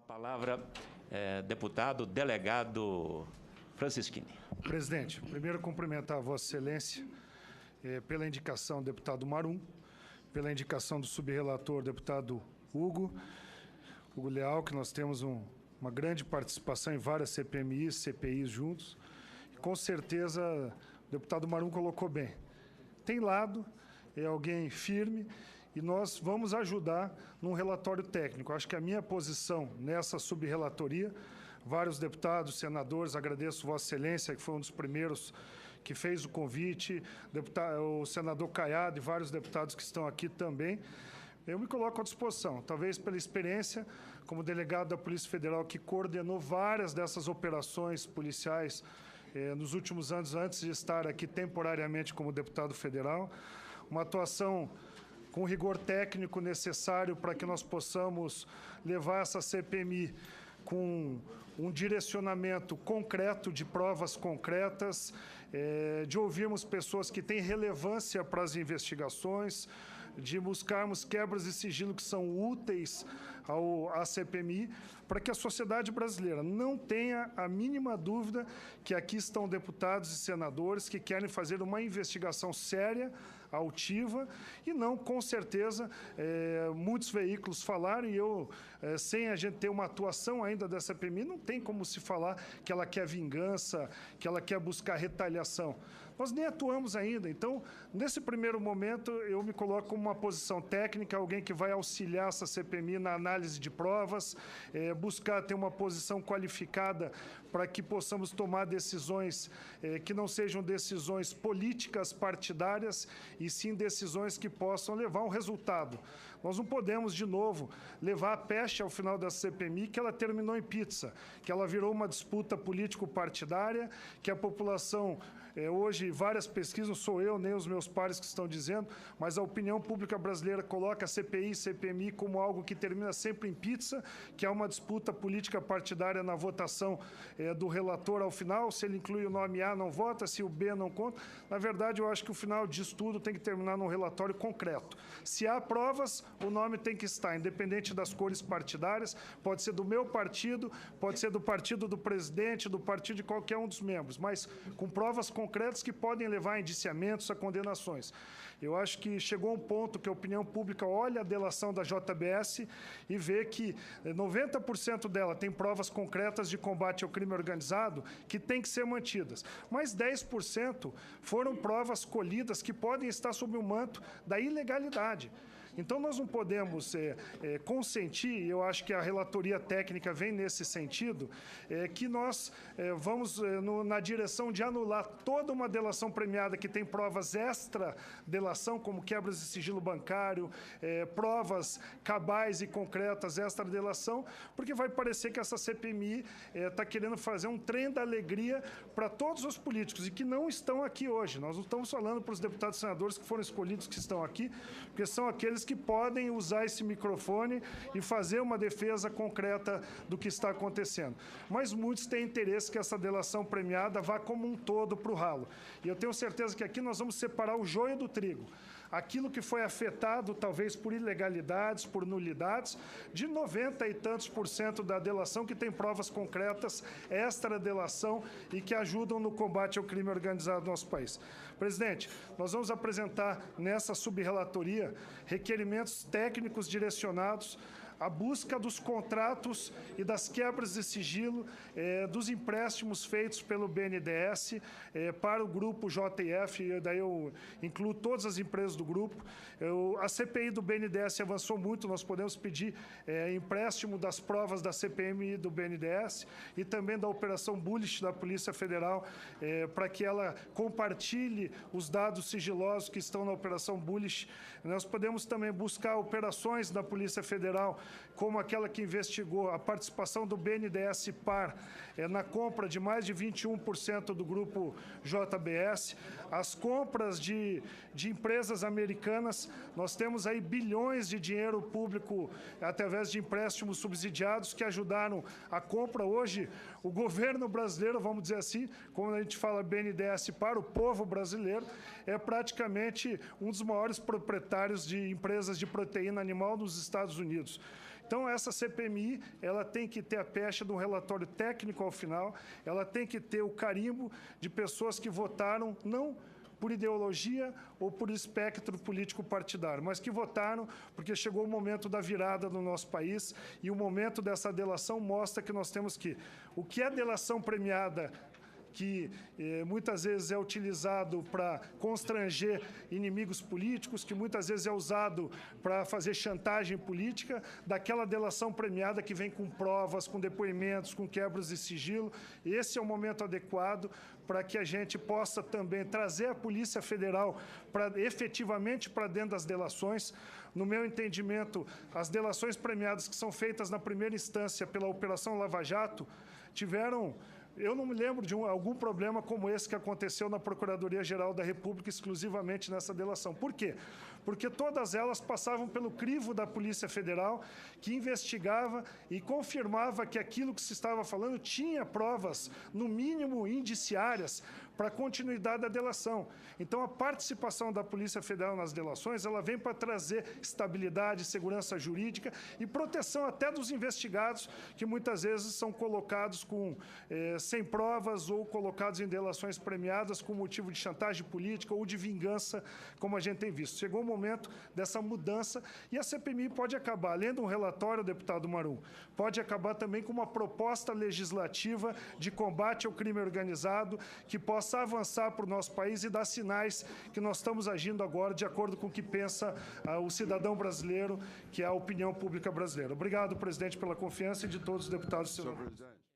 palavra, deputado delegado Francisquini. Presidente, primeiro cumprimentar a Vossa Excelência pela indicação do deputado Marum, pela indicação do subrelator, deputado Hugo Leal, que nós temos uma grande participação em várias CPMIs, CPIs juntos. E, com certeza, o deputado Marum colocou bem. Tem lado, é alguém firme, e nós vamos ajudar num relatório técnico. Acho que a minha posição nessa subrelatoria, vários deputados, senadores, agradeço Vossa Excelência, que foi um dos primeiros que fez o convite, o senador Caiado e vários deputados que estão aqui também. Eu me coloco à disposição, talvez pela experiência como delegado da Polícia Federal, que coordenou várias dessas operações policiais nos últimos anos, antes de estar aqui temporariamente como deputado federal. Uma atuação com o rigor técnico necessário para que nós possamos levar essa CPMI com um direcionamento concreto de provas concretas, de ouvirmos pessoas que têm relevância para as investigações, de buscarmos quebras de sigilo que são úteis à CPMI, para que a sociedade brasileira não tenha a mínima dúvida que aqui estão deputados e senadores que querem fazer uma investigação séria, altiva, e não, com certeza, muitos veículos falaram, e sem a gente ter uma atuação ainda da CPMI, não tem como se falar que ela quer vingança, que ela quer buscar retaliação. Nós nem atuamos ainda, então, nesse primeiro momento, eu me coloco como uma posição técnica, alguém que vai auxiliar essa CPMI na análise de provas, buscar ter uma posição qualificada para que possamos tomar decisões que não sejam decisões políticas partidárias, e sim decisões que possam levar a um resultado. Nós não podemos, de novo, levar a peste ao final da CPMI, que ela terminou em pizza, que ela virou uma disputa político-partidária, que a população, hoje, várias pesquisas, não sou eu nem os meus pares que estão dizendo, mas a opinião pública brasileira coloca a CPI e CPMI como algo que termina sempre em pizza, que é uma disputa política partidária na votação do relator ao final. Se ele inclui o nome A, não vota, se o B não conta. Na verdade, eu acho que o final disso tudo tem que terminar num relatório concreto. Se há provas, o nome tem que estar, independente das cores partidárias, pode ser do meu partido, pode ser do partido do presidente, do partido de qualquer um dos membros, mas com provas concretas que podem levar a indiciamentos, a condenações. Eu acho que chegou um ponto que a opinião pública olha a delação da JBS e vê que 90% dela tem provas concretas de combate ao crime organizado que tem que ser mantidas. Mas 10% foram provas colhidas que podem estar sob o manto da ilegalidade. Então, nós não podemos consentir, e eu acho que a relatoria técnica vem nesse sentido, que nós vamos na direção de anular toda uma delação premiada que tem provas extra-delação, como quebras de sigilo bancário, provas cabais e concretas extra-delação, porque vai parecer que essa CPMI está querendo fazer um trem da alegria para todos os políticos e que não estão aqui hoje. Nós não estamos falando para os deputados e senadores que foram escolhidos que estão aqui, porque são aqueles que podem usar esse microfone e fazer uma defesa concreta do que está acontecendo. Mas muitos têm interesse que essa delação premiada vá como um todo para o ralo. E eu tenho certeza que aqui nós vamos separar o joio do trigo. Aquilo que foi afetado, talvez, por ilegalidades, por nulidades, de 90 e tantos % da delação que tem provas concretas, extra-delação e que ajudam no combate ao crime organizado no nosso país. Presidente, nós vamos apresentar nessa subrelatoria requerimentos técnicos direcionados à busca dos contratos e das quebras de sigilo dos empréstimos feitos pelo BNDES para o grupo JF, e daí eu incluo todas as empresas do grupo. A CPI do BNDES avançou muito, nós podemos pedir empréstimo das provas da CPMI do BNDES e também da Operação Bullish da Polícia Federal, para que ela compartilhe os dados sigilosos que estão na Operação Bullish. Nós podemos também buscar operações da Polícia Federal, como aquela que investigou a participação do BNDES Par na compra de mais de 21% do grupo JBS, as compras de empresas americanas. Nós temos aí bilhões de dinheiro público através de empréstimos subsidiados que ajudaram a compra. Hoje, o governo brasileiro, vamos dizer assim, quando a gente fala BNDES Par, o povo brasileiro é praticamente um dos maiores proprietários de empresas de proteína animal nos Estados Unidos. Então, essa CPMI, ela tem que ter a pecha de um relatório técnico ao final, ela tem que ter o carimbo de pessoas que votaram não por ideologia ou por espectro político partidário, mas que votaram porque chegou o momento da virada no nosso país e o momento dessa delação mostra que nós temos que... O que é delação premiada, que muitas vezes é utilizado para constranger inimigos políticos, que muitas vezes é usado para fazer chantagem política, daquela delação premiada que vem com provas, com depoimentos, com quebras de sigilo. Esse é o momento adequado para que a gente possa também trazer a Polícia Federal efetivamente para dentro das delações. No meu entendimento, as delações premiadas que são feitas na primeira instância pela Operação Lava Jato tiveram... Eu não me lembro de algum problema como esse que aconteceu na Procuradoria-Geral da República exclusivamente nessa delação. Por quê? Porque todas elas passavam pelo crivo da Polícia Federal, que investigava e confirmava que aquilo que se estava falando tinha provas, no mínimo indiciárias, para a continuidade da delação. Então, a participação da Polícia Federal nas delações, ela vem para trazer estabilidade, segurança jurídica e proteção até dos investigados, que muitas vezes são colocados sem provas ou colocados em delações premiadas com motivo de chantagem política ou de vingança, como a gente tem visto. Chegou o momento dessa mudança e a CPMI pode acabar, além de um relatório, deputado Marum, pode acabar também com uma proposta legislativa de combate ao crime organizado que possa avançar para o nosso país e dar sinais que nós estamos agindo agora de acordo com o que pensa o cidadão brasileiro, que é a opinião pública brasileira. Obrigado, presidente, pela confiança e de todos os deputados e senadores.